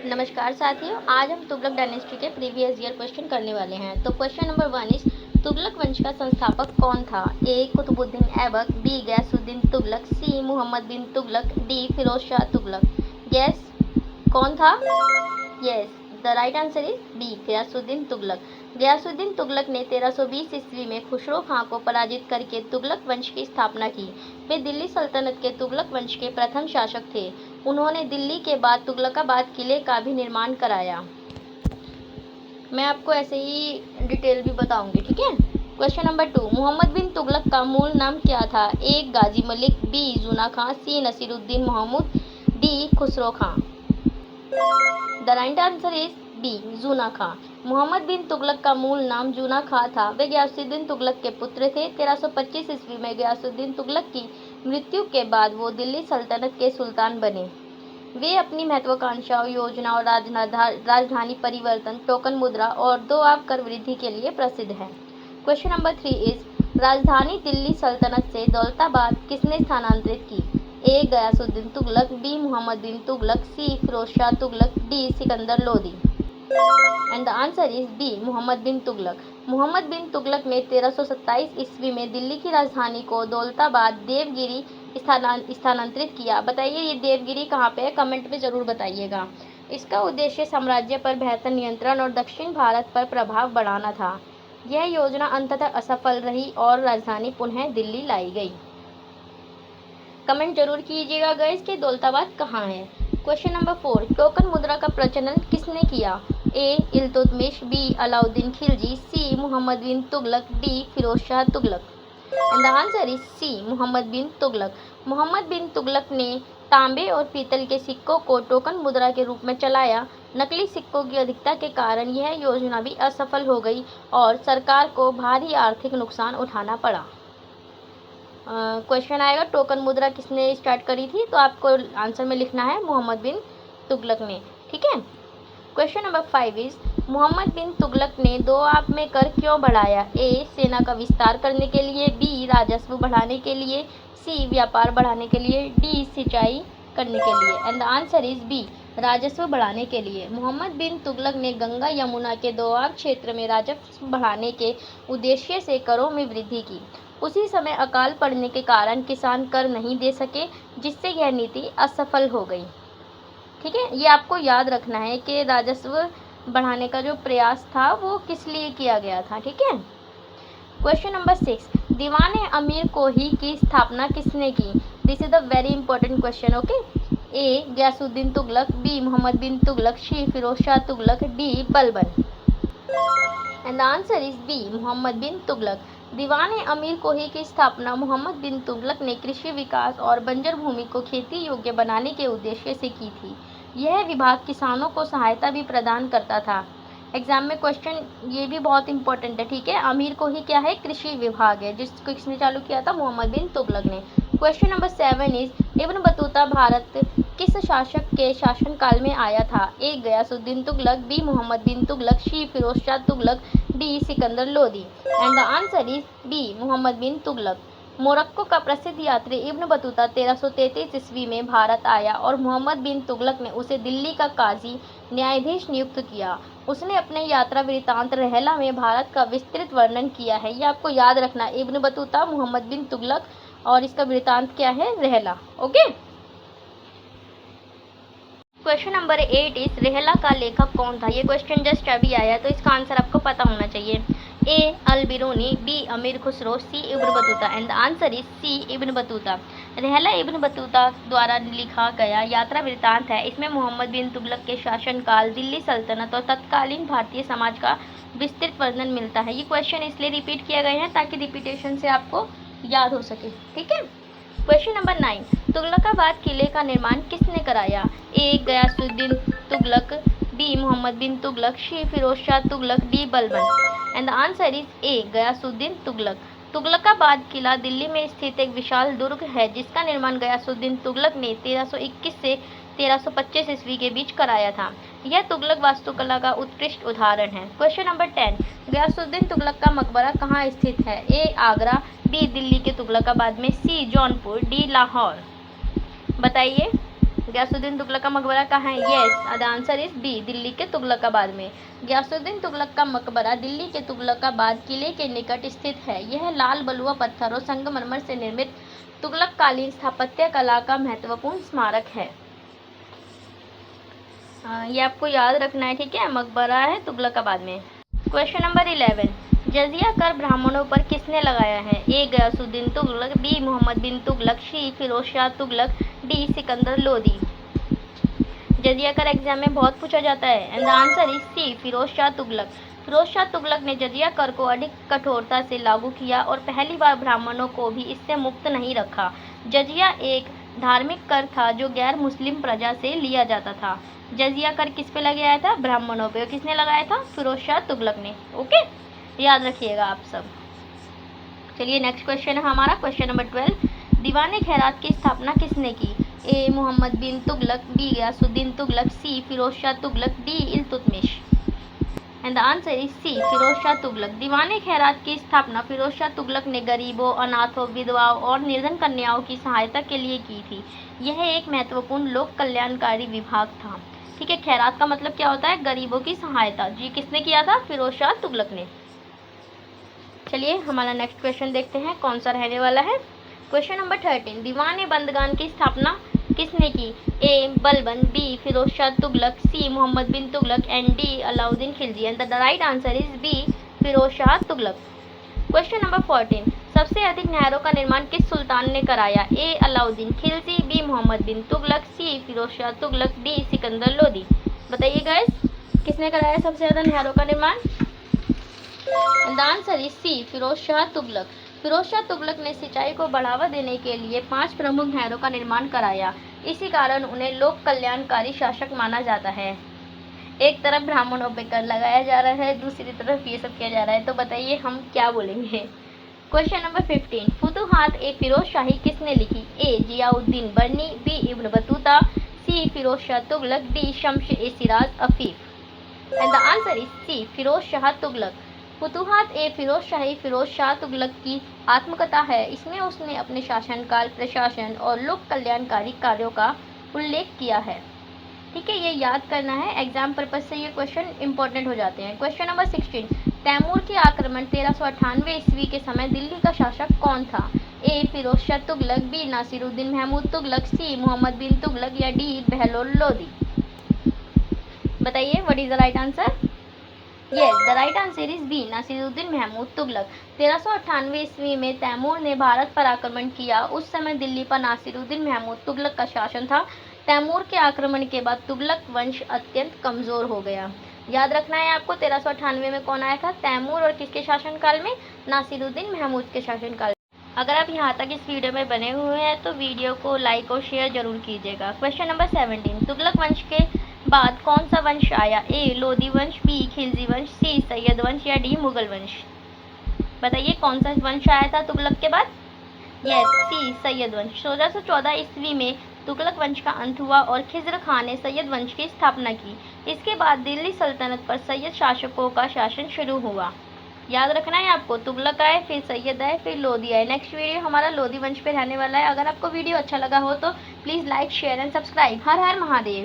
नमस्कार साथियों, आज हम तुगलक डायनेस्टी के प्रीवियस ईयर क्वेश्चन करने वाले हैं। तो क्वेश्चन नंबर 1 इज तुगलक वंश का संस्थापक कौन था? A Qutbuddin Aibak, B Ghiyasuddin Tughlaq, C Mohammad bin Tughlaq, D Firoz Shah Tughlaq. Guess कौन था? Yes, the right answer is B Ghiyasuddin Tughlaq. Ghiyasuddin Tughlaq ने 1320 ईस्वी में खुसरो खां को पराजित करके तुगलक वंश की स्थापना की। वे दिल्ली सल्तनत के तुगलक वंश के प्रथम शासक थे। उन्होंने दिल्ली के बाद तुगलकाबाद किले का भी निर्माण कराया। मैं आपको ऐसे ही डिटेल भी बताऊंगी, ठीक है। क्वेश्चन नंबर 2, मोहम्मद बिन तुगलक का मूल नाम क्या था? A Ghazi Malik, B Juna Khan, C Nasiruddin Mahmud, D Khusro Khan. The right answer is B Juna Khan. Mohammad bin Tughlaq का मूल नाम जूना खां था। वे गयासुद्दीन तुगलक के पुत्र थे। 1325 ईस्वी में गयासुद्दीन तुगलक की मृत्यु के बाद वो दिल्ली सल्तनत के सुल्तान बने। वे अपनी महत्वाकांक्षाओं, योजना और राजधानी परिवर्तन, टोकन मुद्रा और 2 आब कर वृद्धि के लिए प्रसिद्ध है। क्वेश्चन नंबर 3 इज राजधानी दिल्ली सल्तनत से दौलताबाद किसने स्थानांतरित की? A Ghiyasuddin Tughlaq, B Mohammad bin Tughlaq, C Firoz Shah Tughlaq, D Sikandar Lodi. And the answer is B Mohammad bin Tughlaq. Mohammad bin Tughlaq ने 1327 ईस्वी में दिल्ली की राजधानी को दौलताबाद देवगिरी स्थानांतरित किया। बताइए ये देवगिरी कहाँ पे है? कमेंट में जरूर बताइएगा। इसका उद्देश्य साम्राज्य पर बेहतर नियंत्रण और दक्षिण भारत पर प्रभाव बढ़ाना था। यह योजना अंततः असफल रही और राजधानी पुनः दिल्ली लाई गई। कमेंट जरूर कीजिएगा गाइस कि दौलताबाद कहाँ है। क्वेश्चन नंबर 4, टोकन मुद्रा का प्रचलन किसने किया? A Iltutmish, B Alauddin Khilji, C Mohammad bin Tughlaq, D Firoz Shah Tughlaq. And the answer is C Mohammad bin Tughlaq. Mohammad bin Tughlaq ने तांबे और पीतल के सिक्कों को टोकन मुद्रा के रूप में चलाया। नकली सिक्कों की अधिकता के कारण यह योजना भी असफल हो गई और सरकार को भारी आर्थिक नुकसान उठाना पड़ा। क्वेश्चन आएगा टोकन मुद्रा किसने स्टार्ट करी थी? तो आपको आंसर में लिखना है मोहम्मद बिन तुगलक ने, ठीक है। Question number 5 is Mohammad bin Tughlaq ने 2 आब में कर क्यों बढ़ाया? ए सेना का विस्तार करने के लिए, बी राजस्व बढ़ाने के लिए, सी व्यापार बढ़ाने के लिए, डी सिंचाई करने के लिए। And the answer is B राजस्व बढ़ाने के लिए। मोहम्मद बिन तुगलक ने गंगा यमुना के दोआब क्षेत्र में राजस्व बढ़ाने के उद्देश्य से करों में वृद्धि की। उसी समय अकाल पड़ने के कारण किसान कर नहीं दे सके, जिससे यह नीति असफल हो गई, ठीक है। ये आपको याद रखना है कि राजस्व बढ़ाने का जो प्रयास था वो किस लिए किया गया था, ठीक है। क्वेश्चन नंबर 6, दीवान अमीर कोही की स्थापना किसने की? This is the very important question, okay. A Ghiyasuddin Tughlaq, B Mohammad bin Tughlaq, C Firoz Shah Tughlaq, D Balban. And the answer is B Mohammad bin Tughlaq. Diwan Amir Kohi की स्थापना मोहम्मद बिन तुगलक ने कृषि विकास और बंजर भूमि को खेती योग्य बनाने के उद्देश्य से की थी। यह विभाग किसानों को सहायता भी प्रदान करता था। एग्जाम में क्वेश्चन ये भी बहुत इंपॉर्टेंट है, ठीक है। अमीर कोही क्या है? कृषि विभाग है, जिसको किसने चालू किया था? मोहम्मद बिन तुगलक ने। Question number 7 is Ibn Batuta Bharat किस शासक के शासनकाल में आया था? A Ghiyasuddin Tughlaq, B Mohammad bin Tughlaq, C Firoz Shah Tughlaq, D Sikandar Lodi. And the answer is B Mohammad bin Tughlaq. Morocco का प्रसिद्ध यात्री इब्न बतूता 1333 ईस्वी में भारत आया और मोहम्मद बिन तुगलक ने उसे दिल्ली का काजी न्यायाधीश नियुक्त किया। उसने अपने यात्रा वृत्तांत रहला में भारत का विस्तृत वर्णन किया है। ये आपको याद रखना, इब्न बतूता, मोहम्मद बिन तुगलक और इसका वृत्तांत क्या है? रहला, ओके। क्वेश्चन नंबर 8 इज रहला का लेखक कौन था? ये क्वेश्चन जस्ट अभी आया, तो इसका आंसर आपको पता होना चाहिए। ए अल Biruni, B Amir Khusro, C Ibn Batuta. And the answer is C Ibn Batuta. Rihla Ibn Battuta द्वारा लिखा गया यात्रा वृत्तांत है। इसमें मोहम्मद बिन तुगलक के शासनकाल, दिल्ली सल्तनत और तत्कालीन भारतीय समाज का विस्तृत वर्णन मिलता है। ये क्वेश्चन इसलिए रिपीट किए गए हैं ताकि रिपीटेशन से आपको याद हो सके, ठीक है। क्वेश्चन नंबर 9, तुगलकाबाद किले का निर्माण किसने कराया? A Ghiyasuddin Tughlaq, B Mohammad bin Tughlaq, C Firoz Shah Tughlaq, D Balban. And the answer is A Ghiyasuddin Tughlaq. Tughlaqabad किला दिल्ली में स्थित एक विशाल दुर्ग है, जिसका निर्माण गयासुद्दीन तुगलक ने 1321 से 1325 ईस्वी के बीच कराया था। यह तुगलक वास्तुकला का उत्कृष्ट उदाहरण है। क्वेश्चन नंबर 10, गयासुद्दीन तुगलक का मकबरा कहाँ स्थित है? ए आगरा, बी दिल्ली के तुगलकाबाद में, सी जौनपुर, डी लाहौर। बताइए गयासुद्दीन तुगलक का मकबरा कहाँ है? Yes, the answer is B, Delhi के तुगलकाबाद में। गयासुद्दीन तुगलक का मकबरा दिल्ली के तुगलकाबाद किले के निकट स्थित है। यह लाल बलुआ पत्थर और संगमरमर से निर्मित तुगलककालीन स्थापत्य कला का महत्वपूर्ण स्मारक है। ये आपको याद रखना है, ठीक है। मकबरा है तुगलकाबाद में। क्वेश्चन नंबर 11, जजिया कर ब्राह्मणों पर किसने लगाया है? A Ghiyasuddin Tughlaq, B Mohammad bin Tughlaq, C Firoz Shah Tughlaq, D Sikandar Lodi. जजिया कर एग्जाम में बहुत पूछा जाता है and the answer is C, Firoz Shah Tughlaq. Firoz Shah Tughlaq ने जजिया कर को अधिक कठोरता से लागू किया और पहली बार ब्राह्मणों को भी इससे मुक्त नहीं रखा। जजिया एक धार्मिक कर था जो गैर मुस्लिम प्रजा से लिया जाता था। जजिया कर किस पे लगाया था? ब्राह्मणों पे। और किसने लगाया था? फिरोज शाह तुगलक ने। ओके, याद रखिएगा आप सब। चलिए नेक्स्ट क्वेश्चन है हमारा, क्वेश्चन नंबर 12, दीवाने खैरात की स्थापना किसने की? A Mohammad bin Tughlaq, B Ghiyasuddin Tughlaq, C Firoz Shah Tughlaq, D Iltutmish. And the answer is C, Firoz Shah Tughlaq. Diwane Khairat की स्थापना फिरोज शाह तुगलक ने गरीबों, अनाथों, विधवाओं और निर्धन कन्याओं की सहायता के लिए की थी। यह एक महत्वपूर्ण लोक कल्याणकारी विभाग था, ठीक है। खैरात का मतलब क्या होता है? गरीबों की सहायता। जी किसने किया था? फिरोज शाह तुगलक ने। चलिए हमारा नेक्स्ट क्वेश्चन देखते हैं कौन सा रहने वाला है। क्वेश्चन नंबर 13, दीवाने बंदगान की स्थापना किसने की? A Balban, B Firoz Shah Tughlaq, C Mohammad bin Tughlaq and D Alauddin Khilji. And the right answer is B, Firoz Shah Tughlaq. Question number 14, सबसे अधिक नहरों का निर्माण किस सुल्तान ने कराया? A Alauddin Khilji, B Mohammad bin Tughlaq, C Firoz Shah Tughlaq, D Sikandar Lodi. बताइए गाइस, किसने कराया सबसे ज्यादा नहरों का निर्माण? The answer is C, Firoz Shah Tughlaq. Firoz Shah Tughlaq ने सिंचाई को बढ़ावा देने के लिए 5 प्रमुख नहरों का निर्माण कराया। इसी कारण उन्हें लोक कल्याणकारी शासक माना जाता है। एक तरफ ब्राह्मणों पे कर लगाया जा रहा है, दूसरी तरफ ये सब किया जा रहा है, तो बताइए हम क्या बोलेंगे। क्वेश्चन नंबर 15, फुतुहात ए फिरोज शाही किसने लिखी? A Ziauddin Barani, B Ibn Batuta, C Firoz Shah Tughlaq, D Shams e Siraj Afif. And the answer is C, Firoz Shah Tughlaq. Futuhat e Firoz Shahi Firoz Shah Tughlaq की आत्मकथा है। इसमें उसने अपने शासनकाल, प्रशासन और लोक कल्याणकारी कार्यों का उल्लेख किया है, ठीक है। ये याद करना है, एग्जाम पर्पज से ये क्वेश्चन इंपॉर्टेंट हो जाते हैं। क्वेश्चन नंबर 16, तैमूर के आक्रमण 1398 ईस्वी के समय दिल्ली का शासक कौन था? A Firoz Shah Tughlaq, B Nasiruddin Mahmud Tughlaq, C Mohammad bin Tughlaq या डी बहलोल लोदी। बताइए what is the right answer? Yes, the right answer is B, Nasiruddin Mahmud Tughlaq. 1398 ईस्वी में तैमूर ने भारत पर आक्रमण किया। उस समय दिल्ली पर नासिरुद्दीन महमूद तुगलक का शासन था। तैमूर के आक्रमण के बाद तुगलक वंश अत्यंत कमजोर हो गया। याद रखना है आपको, 1398 में कौन आया था? तैमूर। और किसके शासनकाल में? नासिरुद्दीन महमूद के शासनकाल। अगर आप यहाँ तक इस वीडियो में बने हुए हैं तो वीडियो को लाइक और शेयर जरूर कीजिएगा। क्वेश्चन नंबर 17, तुगलक वंश के बाद कौन सा वंश आया? ए लोदी वंश, बी खिलजी वंश, सी सैयद वंश या डी मुगल वंश। बताइए कौन सा वंश आया था तुगलक के बाद? यस, सी सैयद वंश। 1614 ईस्वी में तुगलक वंश का अंत हुआ और खिज़्र खान ने सैयद वंश की स्थापना की। इसके बाद दिल्ली सल्तनत पर सैयद शासकों का शासन शुरू हुआ। याद रखना है आपको, तुगलक आए, फिर सैयद आए, फिर लोदी आए। नेक्स्ट वीडियो हमारा लोदी वंश पे रहने वाला है। अगर आपको वीडियो अच्छा लगा हो तो please like, share and subscribe. Her her Mahadev.